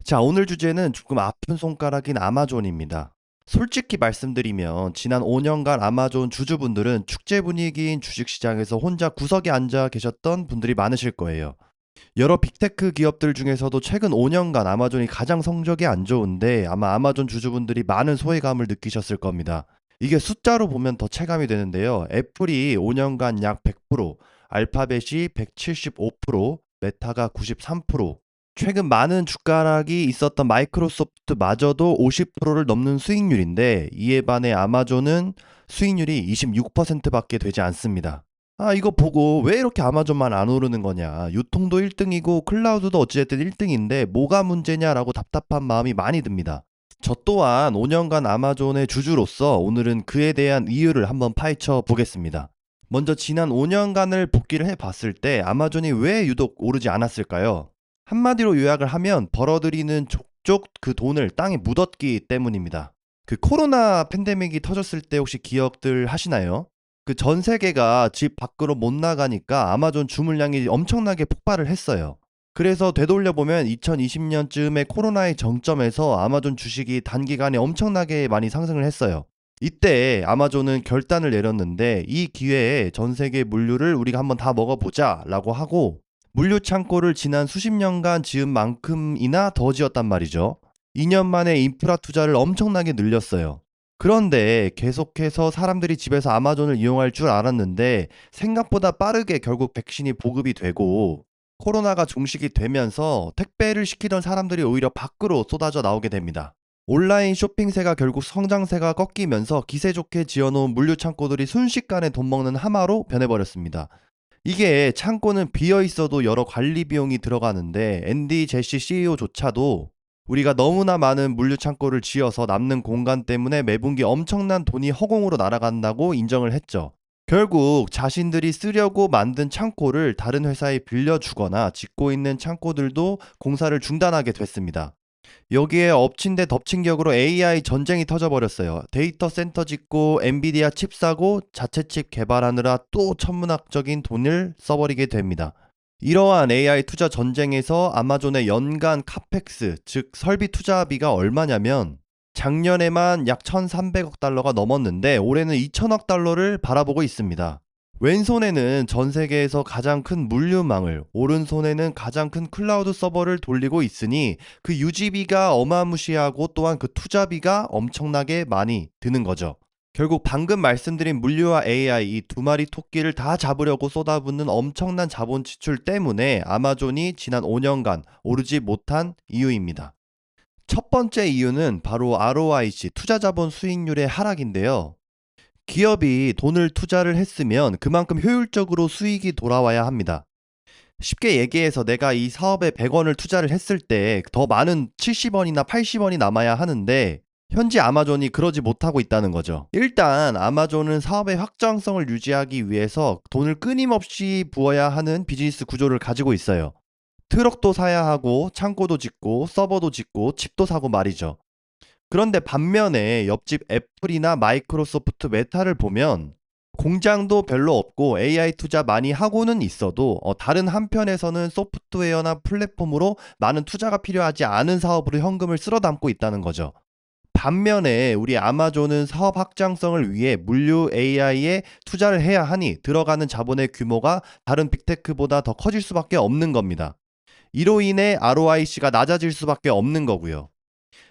자, 오늘 주제는 조금 아픈 손가락인 아마존입니다. 솔직히 말씀드리면 지난 5년간 아마존 주주분들은 축제 분위기인 주식시장에서 혼자 구석에 앉아 계셨던 분들이 많으실 거예요. 여러 빅테크 기업들 중에서도 최근 5년간 아마존이 가장 성적이 안 좋은데 아마 아마존 주주분들이 많은 소외감을 느끼셨을 겁니다. 이게 숫자로 보면 더 체감이 되는데요. 애플이 5년간 약 100%, 알파벳이 175%, 메타가 93%, 최근 많은 주가락이 있었던 마이크로소프트마저도 50%를 넘는 수익률인데 이에 반해 아마존은 수익률이 26%밖에 되지 않습니다. 이거 보고 왜 이렇게 아마존만 안 오르는 거냐. 유통도 1등이고 클라우드도 어찌됐든 1등인데 뭐가 문제냐라고 답답한 마음이 많이 듭니다. 저 또한 5년간 아마존의 주주로서 오늘은 그에 대한 이유를 한번 파헤쳐 보겠습니다. 먼저 지난 5년간을 복기를 해봤을 때 아마존이 왜 유독 오르지 않았을까요? 한마디로 요약을 하면 벌어들이는 족족 그 돈을 땅에 묻었기 때문입니다. 그 코로나 팬데믹이 터졌을 때 혹시 기억들 하시나요? 그 전 세계가 집 밖으로 못 나가니까 아마존 주문량이 엄청나게 폭발을 했어요. 그래서 되돌려보면 2020년쯤에 코로나의 정점에서 아마존 주식이 단기간에 엄청나게 많이 상승을 했어요. 이때 아마존은 결단을 내렸는데 이 기회에 전 세계 물류를 우리가 한번 다 먹어보자 라고 하고 물류 창고를 지난 수십 년간 지은 만큼이나 더 지었단 말이죠. 2년 만에 인프라 투자를 엄청나게 늘렸어요. 그런데 계속해서 사람들이 집에서 아마존을 이용할 줄 알았는데 생각보다 빠르게 결국 백신이 보급이 되고 코로나가 종식이 되면서 택배를 시키던 사람들이 오히려 밖으로 쏟아져 나오게 됩니다. 온라인 쇼핑세가 결국 성장세가 꺾이면서 기세 좋게 지어놓은 물류 창고들이 순식간에 돈 먹는 하마로 변해버렸습니다. 이게 창고는 비어 있어도 여러 관리 비용이 들어가는데 앤디 제시 CEO조차도 우리가 너무나 많은 물류 창고를 지어서 남는 공간 때문에 매분기 엄청난 돈이 허공으로 날아간다고 인정을 했죠. 결국 자신들이 쓰려고 만든 창고를 다른 회사에 빌려주거나 짓고 있는 창고들도 공사를 중단하게 됐습니다. 여기에 엎친 데 덮친 격으로 AI 전쟁이 터져버렸어요. 데이터 센터 짓고 엔비디아 칩 사고 자체 칩 개발하느라 또 천문학적인 돈을 써버리게 됩니다. 이러한 AI 투자 전쟁에서 아마존의 연간 카펙스, 즉 설비 투자비가 얼마냐면 작년에만 약 1,300억 달러가 넘었는데 올해는 2천억 달러를 바라보고 있습니다. 왼손에는 전 세계에서 가장 큰 물류망을, 오른손에는 가장 큰 클라우드 서버를 돌리고 있으니 그 유지비가 어마무시하고 또한 그 투자비가 엄청나게 많이 드는 거죠. 결국 방금 말씀드린 물류와 AI 이 두 마리 토끼를 다 잡으려고 쏟아붓는 엄청난 자본 지출 때문에 아마존이 지난 5년간 오르지 못한 이유입니다. 첫 번째 이유는 바로 ROIC, 투자자본 수익률의 하락인데요. 기업이 돈을 투자를 했으면 그만큼 효율적으로 수익이 돌아와야 합니다. 쉽게 얘기해서 내가 이 사업에 100원을 투자를 했을 때 더 많은 70원이나 80원이 남아야 하는데 현재 아마존이 그러지 못하고 있다는 거죠. 일단 아마존은 사업의 확장성을 유지하기 위해서 돈을 끊임없이 부어야 하는 비즈니스 구조를 가지고 있어요. 트럭도 사야 하고 창고도 짓고 서버도 짓고 칩도 사고 말이죠. 그런데 반면에 옆집 애플이나 마이크로소프트 메타를 보면 공장도 별로 없고 AI 투자 많이 하고는 있어도 다른 한편에서는 소프트웨어나 플랫폼으로 많은 투자가 필요하지 않은 사업으로 현금을 쓸어 담고 있다는 거죠. 반면에 우리 아마존은 사업 확장성을 위해 물류 AI에 투자를 해야 하니 들어가는 자본의 규모가 다른 빅테크보다 더 커질 수밖에 없는 겁니다. 이로 인해 ROIC가 낮아질 수밖에 없는 거고요.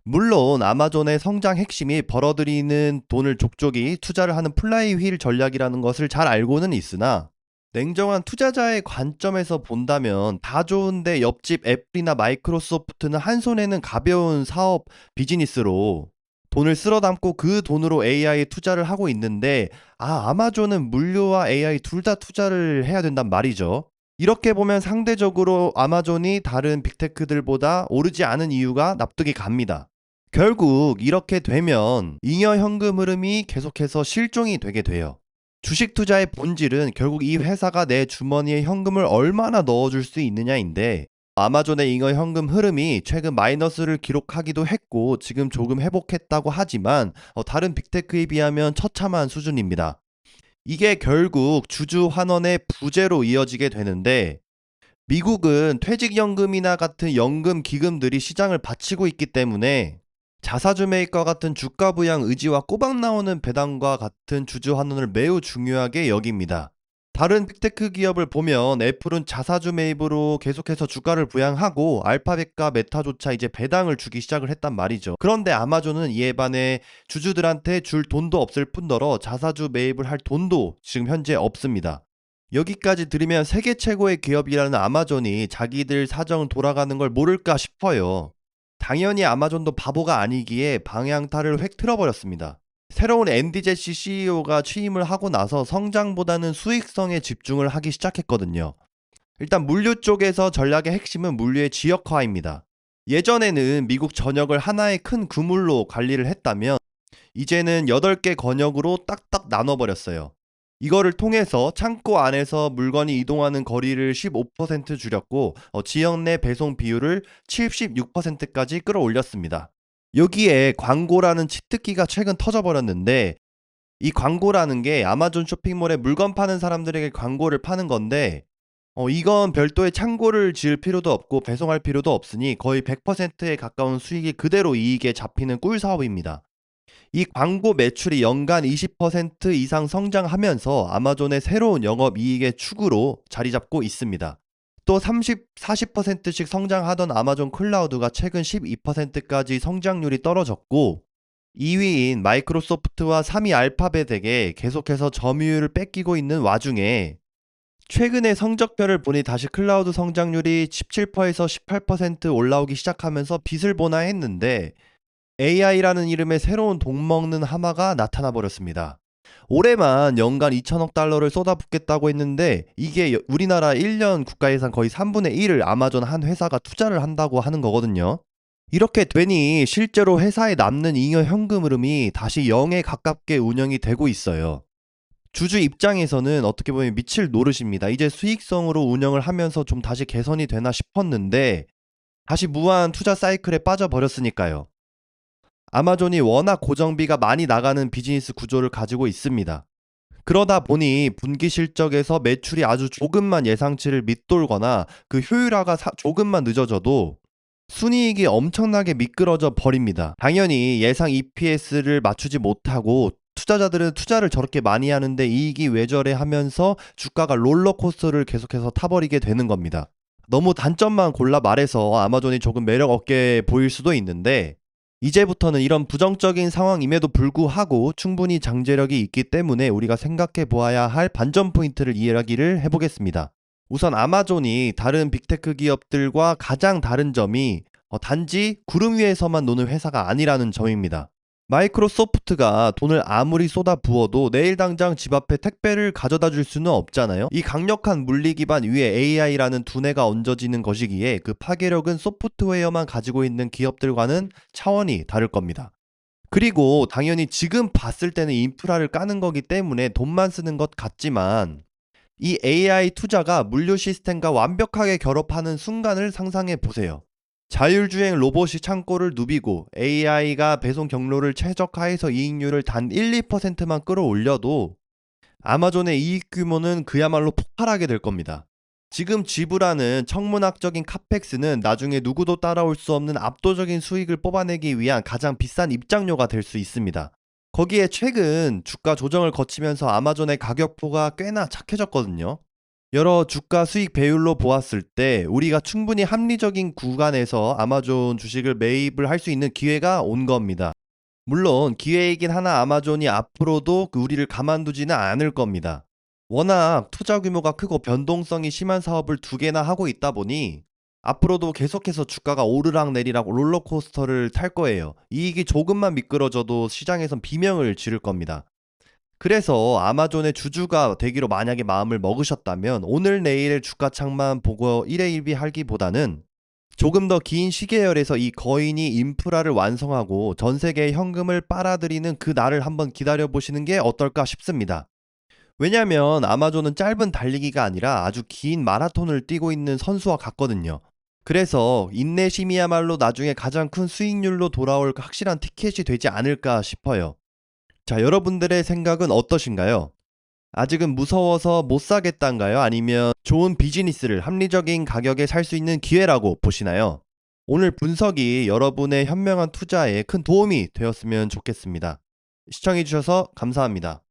물론 아마존의 성장 핵심이 벌어들이는 돈을 족족이 투자를 하는 플라이휠 전략이라는 것을 잘 알고는 있으나 냉정한 투자자의 관점에서 본다면 다 좋은데 옆집 애플이나 마이크로소프트는 한 손에는 가벼운 사업 비즈니스로 돈을 쓸어 담고 그 돈으로 AI에 투자를 하고 있는데 아마존은 물류와 AI 둘 다 투자를 해야 된단 말이죠. 이렇게 보면 상대적으로 아마존이 다른 빅테크들보다 오르지 않은 이유가 납득이 갑니다. 결국 이렇게 되면 잉여 현금 흐름이 계속해서 실종이 되게 돼요. 주식 투자의 본질은 결국 이 회사가 내 주머니에 현금을 얼마나 넣어줄 수 있느냐인데 아마존의 잉여 현금 흐름이 최근 마이너스를 기록하기도 했고 지금 조금 회복했다고 하지만 다른 빅테크에 비하면 처참한 수준입니다. 이게 결국 주주 환원의 부재로 이어지게 되는데 미국은 퇴직연금이나 같은 연금 기금들이 시장을 받치고 있기 때문에 자사주 매입과 같은 주가 부양 의지와 꼬박 나오는 배당과 같은 주주 환원을 매우 중요하게 여깁니다. 다른 빅테크 기업을 보면 애플은 자사주 매입으로 계속해서 주가를 부양하고 알파벳과 메타조차 이제 배당을 주기 시작을 했단 말이죠. 그런데 아마존은 이에 반해 주주들한테 줄 돈도 없을 뿐더러 자사주 매입을 할 돈도 지금 현재 없습니다. 여기까지 들으면 세계 최고의 기업이라는 아마존이 자기들 사정 돌아가는 걸 모를까 싶어요. 당연히 아마존도 바보가 아니기에 방향타를 획 틀어버렸습니다. 새로운 앤디 제시 CEO가 취임을 하고 나서 성장보다는 수익성에 집중을 하기 시작했거든요. 일단 물류 쪽에서 전략의 핵심은 물류의 지역화입니다. 예전에는 미국 전역을 하나의 큰 그물로 관리를 했다면 이제는 8개 권역으로 딱딱 나눠버렸어요. 이거를 통해서 창고 안에서 물건이 이동하는 거리를 15% 줄였고 지역 내 배송 비율을 76%까지 끌어올렸습니다. 여기에 광고라는 치트키가 최근 터져버렸는데 이 광고라는 게 아마존 쇼핑몰에 물건 파는 사람들에게 광고를 파는 건데 이건 별도의 창고를 지을 필요도 없고 배송할 필요도 없으니 거의 100%에 가까운 수익이 그대로 이익에 잡히는 꿀 사업입니다. 이 광고 매출이 연간 20% 이상 성장하면서 아마존의 새로운 영업이익의 축으로 자리 잡고 있습니다. 또 30, 40%씩 성장하던 아마존 클라우드가 최근 12%까지 성장률이 떨어졌고 2위인 마이크로소프트와 3위 알파벳에게 계속해서 점유율을 뺏기고 있는 와중에 최근에 성적표를 보니 다시 클라우드 성장률이 17%에서 18% 올라오기 시작하면서 빛을 보나 했는데 AI라는 이름의 새로운 돈 먹는 하마가 나타나 버렸습니다. 올해만 연간 2천억 달러를 쏟아붓겠다고 했는데 이게 우리나라 1년 국가 예산 거의 3분의 1을 아마존 한 회사가 투자를 한다고 하는 거거든요. 이렇게 되니 실제로 회사에 남는 잉여 현금 흐름이 다시 0에 가깝게 운영이 되고 있어요. 주주 입장에서는 어떻게 보면 미칠 노릇입니다. 이제 수익성으로 운영을 하면서 좀 다시 개선이 되나 싶었는데 다시 무한 투자 사이클에 빠져버렸으니까요. 아마존이 워낙 고정비가 많이 나가는 비즈니스 구조를 가지고 있습니다. 그러다 보니 분기 실적에서 매출이 아주 조금만 예상치를 밑돌거나 그 효율화가 조금만 늦어져도 순이익이 엄청나게 미끄러져 버립니다. 당연히 예상 EPS를 맞추지 못하고 투자자들은 투자를 저렇게 많이 하는데 이익이 왜 저래 하면서 주가가 롤러코스터를 계속해서 타버리게 되는 겁니다. 너무 단점만 골라 말해서 아마존이 조금 매력 없게 보일 수도 있는데 이제부터는 이런 부정적인 상황임에도 불구하고 충분히 장제력이 있기 때문에 우리가 생각해 보아야 할 반전 포인트를 이야기를 해보겠습니다. 우선 아마존이 다른 빅테크 기업들과 가장 다른 점이 단지 구름 위에서만 노는 회사가 아니라는 점입니다. 마이크로소프트가 돈을 아무리 쏟아 부어도 내일 당장 집 앞에 택배를 가져다 줄 수는 없잖아요. 이 강력한 물리 기반 위에 AI라는 두뇌가 얹어지는 것이기에 그 파괴력은 소프트웨어만 가지고 있는 기업들과는 차원이 다를 겁니다. 그리고 당연히 지금 봤을 때는 인프라를 까는 거기 때문에 돈만 쓰는 것 같지만 이 AI 투자가 물류 시스템과 완벽하게 결합하는 순간을 상상해 보세요. 자율주행 로봇이 창고를 누비고 AI가 배송 경로를 최적화해서 이익률을 단 1, 2%만 끌어올려도 아마존의 이익 규모는 그야말로 폭발하게 될 겁니다. 지금 지불하는 청문학적인 카펙스는 나중에 누구도 따라올 수 없는 압도적인 수익을 뽑아내기 위한 가장 비싼 입장료가 될 수 있습니다. 거기에 최근 주가 조정을 거치면서 아마존의 가격포가 꽤나 착해졌거든요. 여러 주가 수익 배율로 보았을 때 우리가 충분히 합리적인 구간에서 아마존 주식을 매입을 할 수 있는 기회가 온 겁니다. 물론 기회이긴 하나 아마존이 앞으로도 우리를 가만두지는 않을 겁니다. 워낙 투자 규모가 크고 변동성이 심한 사업을 2개나 하고 있다 보니 앞으로도 계속해서 주가가 오르락 내리락 롤러코스터를 탈 거예요. 이익이 조금만 미끄러져도 시장에선 비명을 지를 겁니다. 그래서 아마존의 주주가 되기로 만약에 마음을 먹으셨다면 오늘 내일의 주가창만 보고 1회 1비 하기보다는 조금 더 긴 시계열에서 이 거인이 인프라를 완성하고 전 세계의 현금을 빨아들이는 그 날을 한번 기다려보시는 게 어떨까 싶습니다. 왜냐면 아마존은 짧은 달리기가 아니라 아주 긴 마라톤을 뛰고 있는 선수와 같거든요. 그래서 인내심이야말로 나중에 가장 큰 수익률로 돌아올 확실한 티켓이 되지 않을까 싶어요. 자, 여러분들의 생각은 어떠신가요? 아직은 무서워서 못 사겠단가요? 아니면 좋은 비즈니스를 합리적인 가격에 살 수 있는 기회라고 보시나요? 오늘 분석이 여러분의 현명한 투자에 큰 도움이 되었으면 좋겠습니다. 시청해주셔서 감사합니다.